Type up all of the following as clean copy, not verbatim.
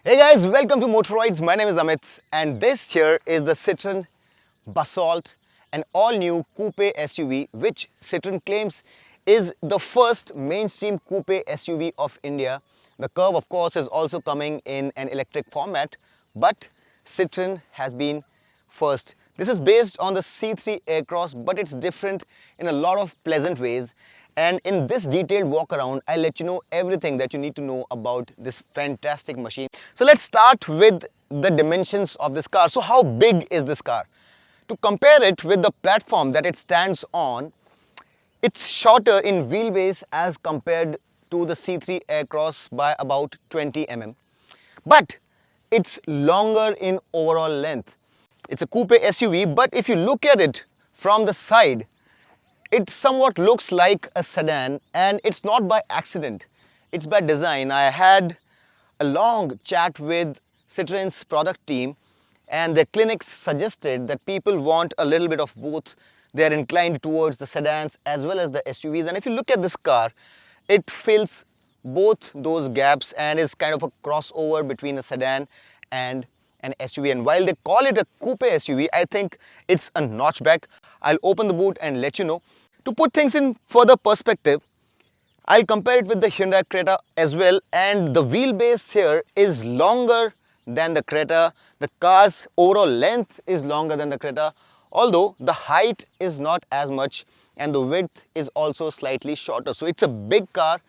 Hey guys, welcome to Motoroids. My name is Amit and this here is the Citroen Basalt, an all-new coupe SUV which Citroen claims is the first mainstream coupe SUV of India. The curve of course is also coming in an electric format, but Citroen has been first. This is based on the C3 Aircross, but it's different in a lot of pleasant ways. And in this detailed walk around, I'll let you know everything that you need to know about this fantastic machine. So let's start with the dimensions of this car. So how big is this car? To compare it with the platform that it stands on, it's shorter in wheelbase as compared to the C3 Aircross by about 20 mm. But it's longer in overall length. It's a coupe SUV, but if you look at it from the side, it somewhat looks like a sedan, and it's not by accident. It's by design. I had a long chat with Citroen's product team, and their clinics suggested that people want a little bit of both. They're inclined towards the sedans as well as the SUVs. And if you look at this car, it fills both those gaps and is kind of a crossover between a sedan and an SUV. And while they call it a coupe SUV, I think it's a notchback. I'll open the boot and let you know. To put things in further perspective, I'll compare it with the Hyundai Creta as well, and the wheelbase here is longer than the Creta. The car's overall length is longer than the Creta, although the height is not as much and the width is also slightly shorter. So it's a big car.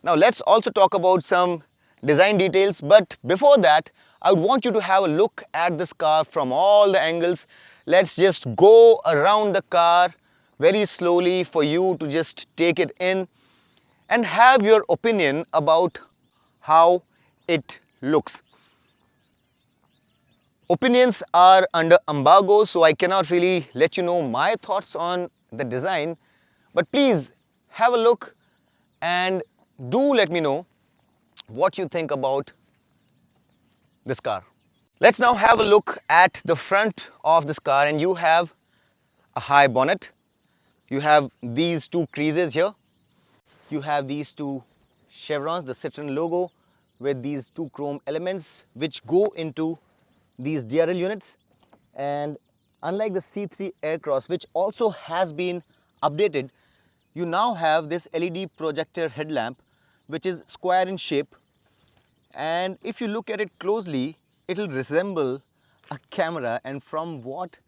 Now let's also talk about some design details, but before that, I would want you to have a look at this car from all the angles. Let's just go around the car very slowly for you to just take it in and have your opinion about how it looks. Opinions are under embargo, so I cannot really let you know my thoughts on the design, but please have a look and do let me know what you think about this car. Let's now have a look at the front of this car, and you have a high bonnet. You have these two creases here. You have these two chevrons, the Citroen logo, with these two chrome elements which go into these DRL units. And unlike the C3 Aircross, which also has been updated, you now have this LED projector headlamp which is square in shape. And if you look at it closely, it will resemble a camera, and from what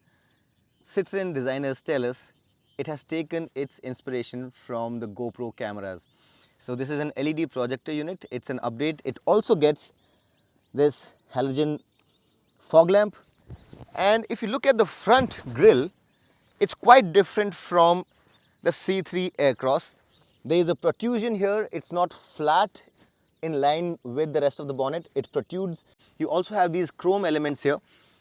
Citroen designers tell us, it has taken its inspiration from the GoPro cameras. So this is an LED projector unit. It's an update. It also gets this halogen fog lamp. And if you look at the front grille, it's quite different from the C3 Aircross. There is a protrusion here. It's not flat in line with the rest of the bonnet. It protrudes. You also have these chrome elements here,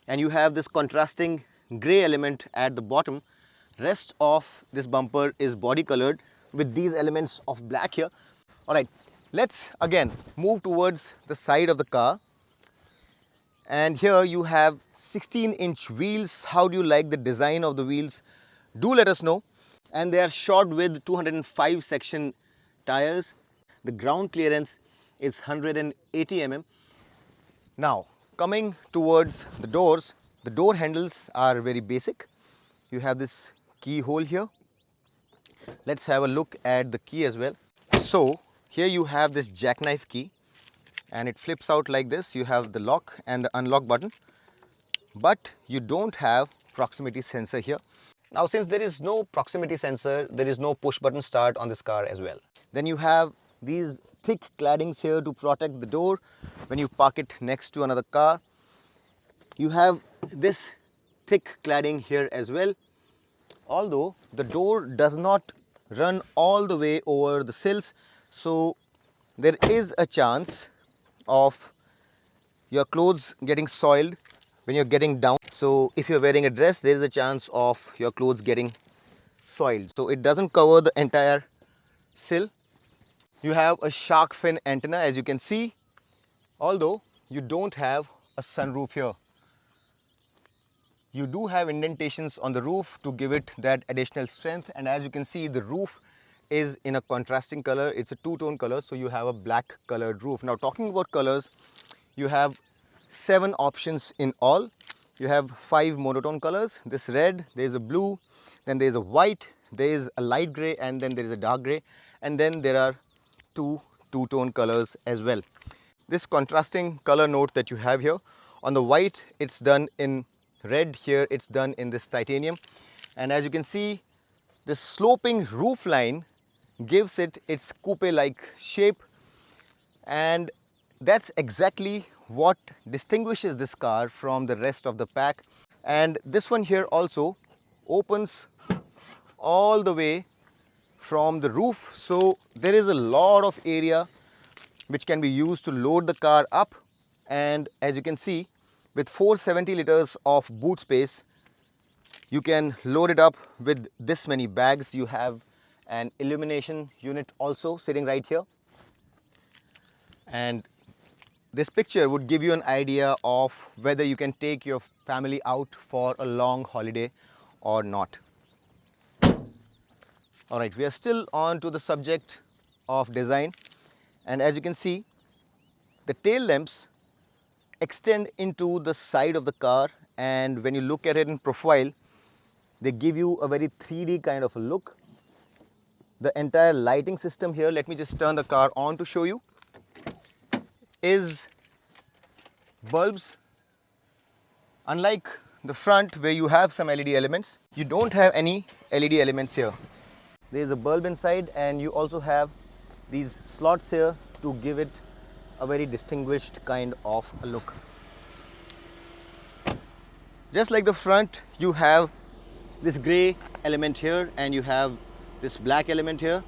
and you have this contrasting grey element at the bottom. Rest of this bumper is body colored with these elements of black here. Alright, let's again move towards the side of the car. And here you have 16-inch wheels. How do you like the design of the wheels? Do let us know. And they are shod with 205 section tires. The ground clearance is 180 mm. Now, coming towards the doors, the door handles are very basic. You have this keyhole here. Let's have a look at the key as well. So, here you have this jackknife key, and it flips out like this. You have the lock and the unlock button, but you don't have proximity sensor here. Now, since there is no proximity sensor, there is no push button start on this car as well. Then you have these thick claddings here to protect the door when you park it next to another car. You have this thick cladding here as well, although the door does not run all the way over the sills, so there is a chance of your clothes getting soiled when you're getting down. So if you're wearing a dress, there is a chance of your clothes getting soiled. So it doesn't cover the entire sill. You have a shark fin antenna, as you can see, although you don't have a sunroof here. You do have indentations on the roof to give it that additional strength, and as you can see, the roof is in a contrasting color. It's a two-tone color, so you have a black colored roof. Now, talking about colors, you have 7 options in all. You have 5 monotone colors. This red, there is a blue, then there is a white, there is a light grey, and then there is a dark grey, and then there are 2 two-tone colors as well. This contrasting color note that you have here, on the white it's done in red, here it's done in this titanium, and as you can see, this sloping roof line gives it its coupe-like shape, and that's exactly what distinguishes this car from the rest of the pack. And this one here also opens all the way from the roof, so there is a lot of area which can be used to load the car up. And as you can see, with 470 liters of boot space, you can load it up with this many bags. You have an illumination unit also sitting right here, and this picture would give you an idea of whether you can take your family out for a long holiday or not. Alright, we are still on to the subject of design, and as you can see, the tail lamps extend into the side of the car, and when you look at it in profile, they give you a very 3D kind of a look. The entire lighting system here, let me just turn the car on to show you, is bulbs. Unlike the front where you have some LED elements, you don't have any LED elements here. There is a bulb inside, and you also have these slots here to give it a very distinguished kind of a look. Just like the front, you have this grey element here, and you have this black element here.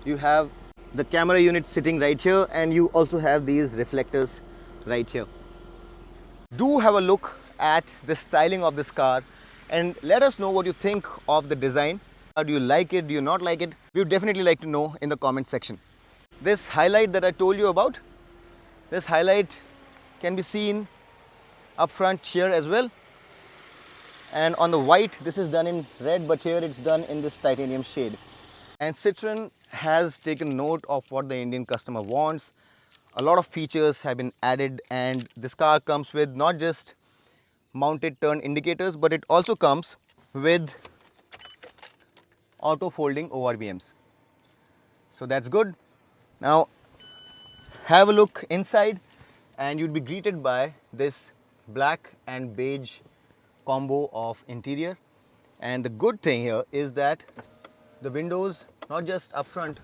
You have the camera unit sitting right here, and you also have these reflectors right here. Do have a look at the styling of this car and let us know what you think of the design. Do you like it? Do you not like it? We would definitely like to know in the comment section. This highlight that I told you about, this highlight can be seen up front here as well. And on the white, this is done in red, but here it's done in this titanium shade. And Citroen has taken note of what the Indian customer wants. A lot of features have been added, and this car comes with not just mounted turn indicators, but it also comes with auto folding ORVMs. So that's good. Now have a look inside, and you'll be greeted by this black and beige combo of interior. And the good thing here is that the windows, not just up front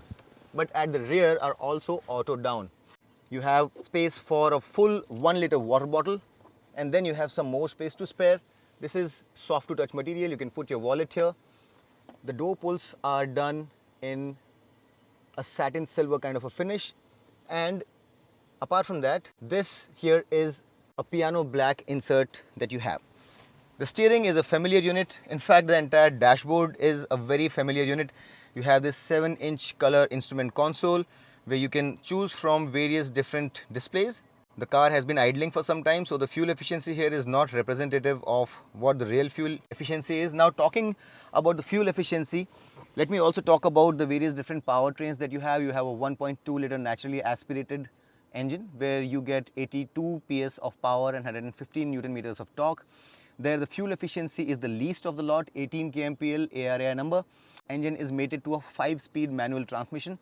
but at the rear, are also auto down. You have space for a full 1 liter water bottle, and then you have some more space to spare. This is soft to touch material. You can put your wallet here. The door pulls are done in a satin silver kind of a finish, and apart from that, this here is a piano black insert that you have. The steering is a familiar unit. In fact, the entire dashboard is a very familiar unit. You have this 7-inch color instrument console where you can choose from various different displays. The car has been idling for some time, so the fuel efficiency here is not representative of what the real fuel efficiency is. Now, talking about the fuel efficiency, let me also talk about the various different powertrains that you have. You have a 1.2 liter naturally aspirated engine where you get 82 PS of power and 115 Newton meters of torque. There the fuel efficiency is the least of the lot, 18 kmpl ARAI number. Engine is mated to a 5-speed manual transmission.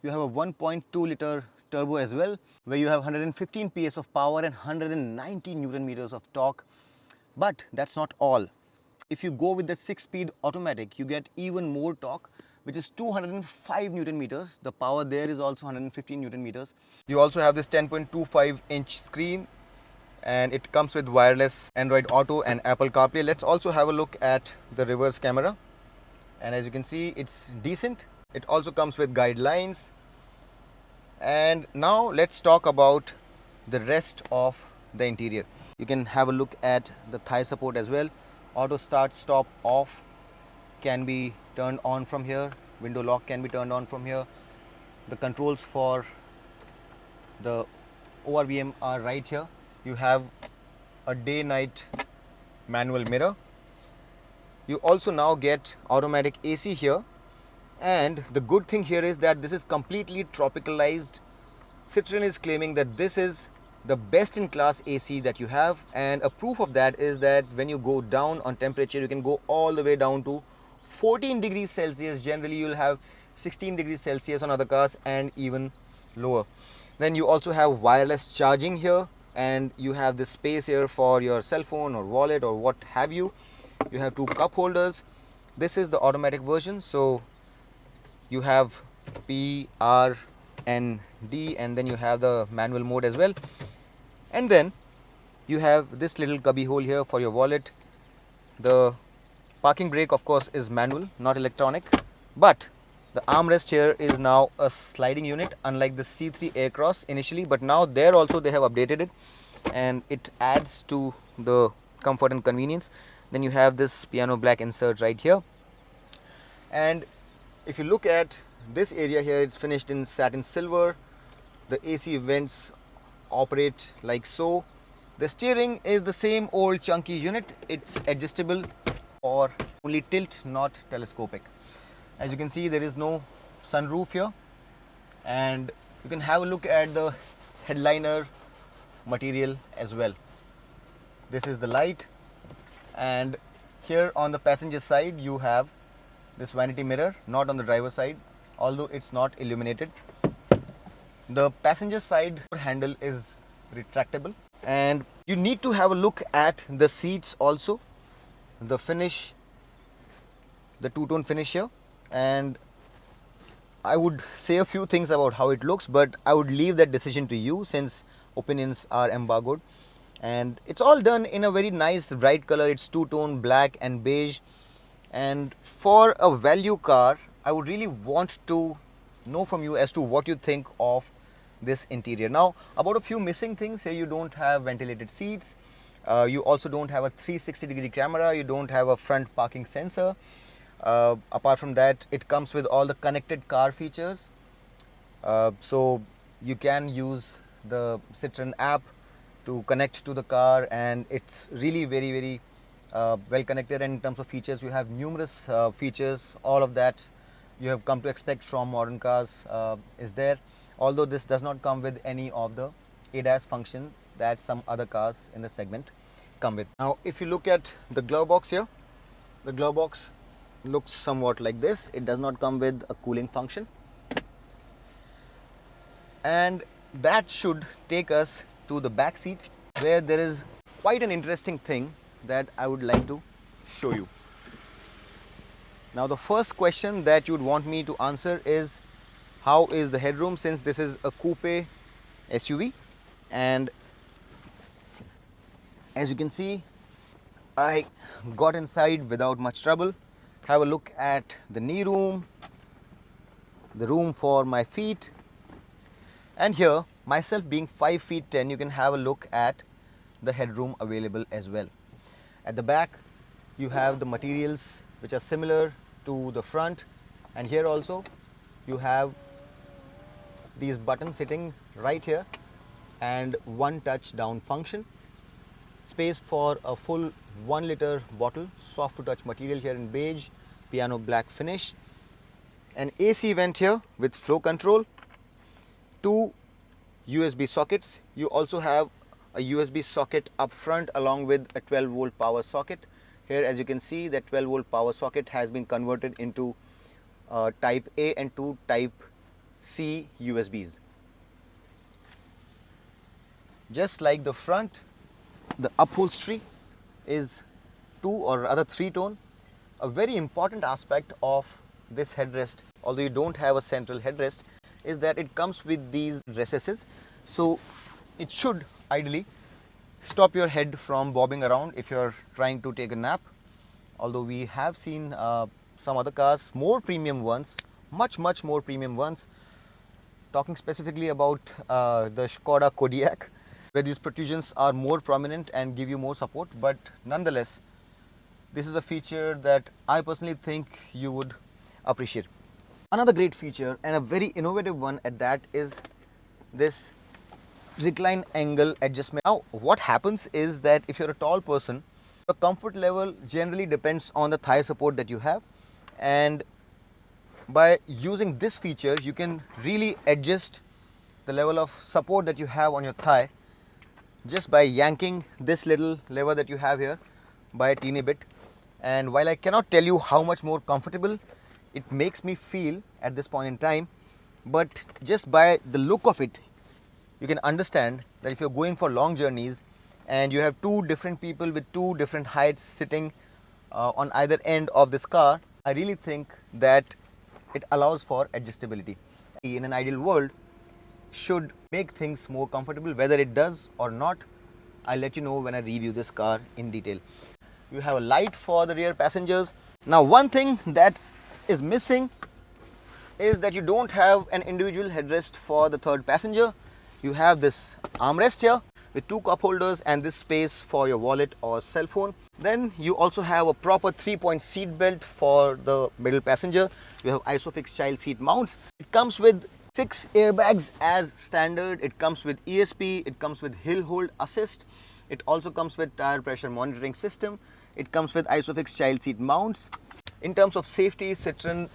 You have a 1.2 liter turbo as well, where you have 115 PS of power and 190 Newton meters of torque. But that's not all. If you go with the 6-speed automatic, you get even more torque, which is 205 Newton meters. The power there is also 115 Newton meters. You also have this 10.25 inch screen, and it comes with wireless Android Auto and Apple CarPlay. Let's also have a look at the reverse camera, and as you can see, it's decent. It also comes with guidelines. And now let's talk about the rest of the interior. You can have a look at the thigh support as well. Auto start, stop, off can be turned on from here. Window lock can be turned on from here. The controls for the ORVM are right here. You have a day-night manual mirror. You also now get automatic AC here, and the good thing here is that this is completely tropicalized. Citroen is claiming that this is the best in class AC that you have, and a proof of that is that when you go down on temperature, you can go all the way down to 14 degrees Celsius. Generally you'll have 16 degrees Celsius on other cars and even lower. Then you also have wireless charging here, and you have this space here for your cell phone or wallet or what have you. You have two cup holders. This is the automatic version, so you have P, R and D, and then you have the manual mode as well. And then you have this little cubby hole here for your wallet. The parking brake of course is manual, not electronic, but the armrest here is now a sliding unit, unlike the C3 Aircross initially, but now there also they have updated it and it adds to the comfort and convenience. Then you have this piano black insert right here, and if you look at this area here, it's finished in satin silver. The AC vents operate like so. The steering is the same old chunky unit. It's adjustable or only tilt, not telescopic. As you can see, there is no sunroof here, and you can have a look at the headliner material as well. This is the light, and here on the passenger side you have this vanity mirror, not on the driver side, although it's not illuminated. The passenger side handle is retractable, and you need to have a look at the seats also, the finish, the two-tone finish here. And I would say a few things about how it looks, but I would leave that decision to you since opinions are embargoed. And it's all done in a very nice bright color. It's two-tone black and beige, and for a value car I would really want to know from you as to what you think of this interior. Now, about a few missing things here: you don't have ventilated seats, you also don't have a 360-degree camera, you don't have a front parking sensor. Apart from that, it comes with all the connected car features, so you can use the Citroen app to connect to the car, and it's really very well connected. And in terms of features, you have numerous features. All of that you have come to expect from modern cars is there, although this does not come with any of the ADAS functions that some other cars in the segment come with. Now, if you look at the glove box here, the glove box looks somewhat like this. It does not come with a cooling function, and that should take us to the back seat, where there is quite an interesting thing that I would like to show you. Now, the first question that you would want me to answer is, how is the headroom, since this is a coupe SUV. And as you can see, I got inside without much trouble. Have a look at the knee room, the room for my feet, and here, myself being 5 feet 10, you can have a look at the headroom available as well. At the back, you have the materials which are similar to the front, and here also you have these buttons sitting right here and one touch down function. Space for a full 1 liter bottle, soft to touch material here in beige, piano black finish. An AC vent here with flow control, 2 USB sockets. You also have a USB socket up front along with a 12 volt power socket. Here, as you can see, that 12 volt power socket has been converted into type A and 2 type C USBs. Just like the front, the upholstery is 2 or rather 3 tone. A very important aspect of this headrest, although you don't have a central headrest, is that it comes with these recesses, so it should ideally stop your head from bobbing around if you're trying to take a nap. Although we have seen some other cars, more premium ones, much more premium ones, talking specifically about the Skoda Kodiaq, where these protrusions are more prominent and give you more support, but nonetheless this is a feature that I personally think you would appreciate. Another great feature, and a very innovative one at that, is this recline angle adjustment. Now, what happens is that if you're a tall person, the comfort level generally depends on the thigh support that you have, and by using this feature you can really adjust the level of support that you have on your thigh just by yanking this little lever that you have here by a teeny bit. And while I cannot tell you how much more comfortable it makes me feel at this point in time, but just by the look of it, you can understand that if you're going for long journeys and you have two different people with two different heights sitting on either end of this car, I really think that it allows for adjustability. In an ideal world, should make things more comfortable. Whether it does or not, I'll let you know when I review this car in detail. You have a light for the rear passengers. Now, one thing that is missing is that you don't have an individual headrest for the third passenger. You have this armrest here with two cup holders and this space for your wallet or cell phone. Then you also have a proper 3-point seat belt for the middle passenger. You have ISOFIX child seat mounts. It comes with 6 airbags as standard. It comes with ESP. It comes with hill hold assist. It also comes with tire pressure monitoring system. It comes with ISOFIX child seat mounts. In terms of safety, Citroen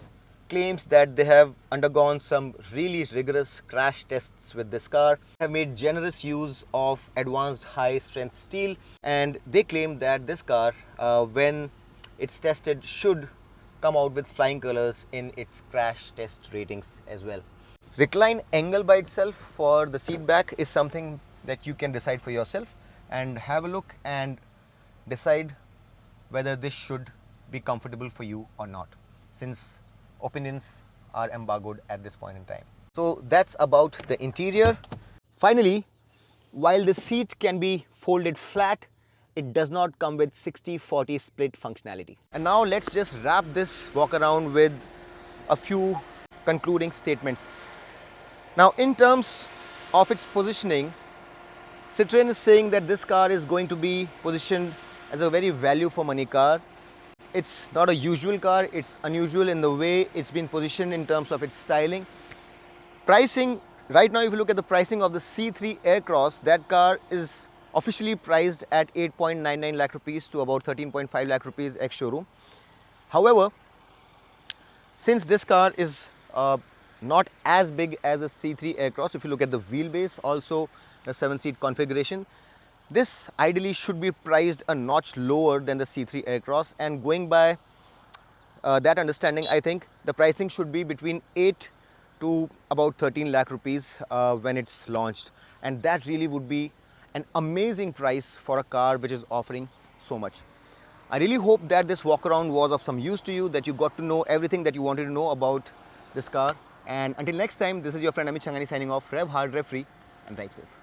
claims that they have undergone some really rigorous crash tests with this car, have made generous use of advanced high strength steel, and they claim that this car, when it's tested, should come out with flying colors in its crash test ratings as well. Recline angle by itself for the seat back is something that you can decide for yourself and have a look and decide whether this should be comfortable for you or not, since opinions are embargoed at this point in time. So that's about the interior. Finally, while the seat can be folded flat, it does not come with 60-40 split functionality. And now let's just wrap this walk around with a few concluding statements. Now, in terms of its positioning, Citroen is saying that this car is going to be positioned as a very value for money car. It's not a usual car, it's unusual in the way it's been positioned in terms of its styling. Pricing, right now if you look at the pricing of the C3 Aircross, that car is officially priced at 8.99 lakh rupees to about 13.5 lakh rupees ex-showroom. However, since this car is not as big as a C3 Aircross, if you look at the wheelbase, also the 7-seat configuration, this ideally should be priced a notch lower than the C3 Aircross, and going by that understanding, I think the pricing should be between 8 to about 13 lakh rupees when it's launched, and that really would be an amazing price for a car which is offering so much. I really hope that this walk around was of some use to you, that you got to know everything that you wanted to know about this car. And until next time, this is your friend Amit Changani signing off. Rev hard, rev free, and drive safe.